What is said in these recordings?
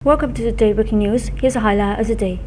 Welcome to today's breaking news. Here's a highlight of the day.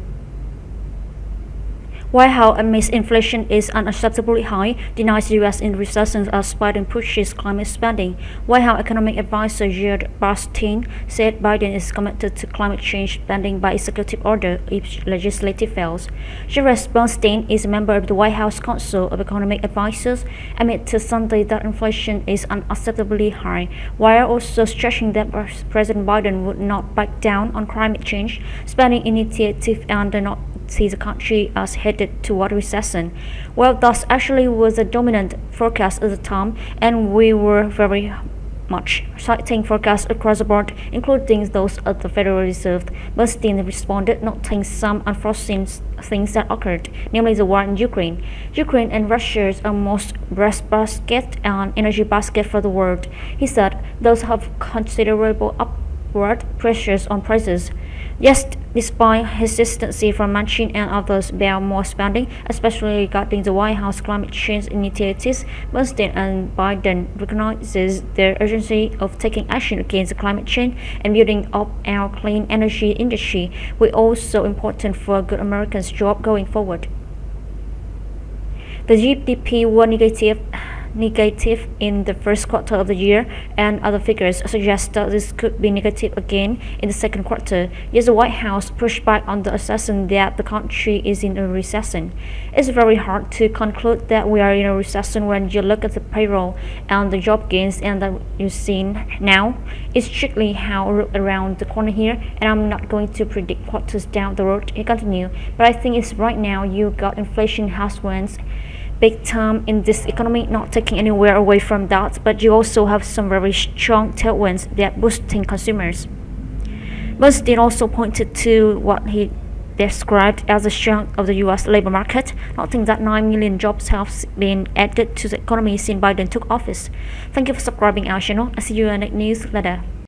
White House admits inflation is unacceptably high, denies the U.S. in recession as Biden pushes climate spending. White House economic advisor Jared Bernstein said Biden is committed to climate change spending by executive order if legislative fails. Jared Bernstein is a member of the White House Council of Economic Advisors, admitted Sunday that inflation is unacceptably high, while also stressing that President Biden would not back down on climate change spending initiative and not see the country as headed toward recession. Well, that actually was a dominant forecast at the time, and we were very much citing forecasts across the board, including those of the Federal Reserve. Bernstein responded, noting some unforeseen things that occurred, namely the war in Ukraine. Ukraine and Russia are most breadbasket and energy basket for the world. He said those have considerable upward pressures on prices. Yes, despite hesitancy from Manchin and others about more spending, especially regarding the White House climate change initiatives, Bernstein and Biden recognizes the urgency of taking action against climate change and building up our clean energy industry, which is also important for good Americans' job going forward. The GDP was negative in the first quarter of the year, and other figures suggest that this could be negative again in the second quarter. Yet the White House pushed back on the assertion that the country is in a recession. It's very hard to conclude that we are in a recession when you look at the payroll and the job gains and that you've seen now. It's strictly how around the corner here, and I'm not going to predict quarters down the road, he continued. But I think it's right now you got inflation headwinds big time in this economy, not taking anywhere away from that, but you also have some very strong tailwinds that boosting consumers. Bernstein also pointed to what he described as the strength of the U.S. labor market, noting that 9 million jobs have been added to the economy since Biden took office. Thank you for subscribing our channel. I'll see you in the next news later.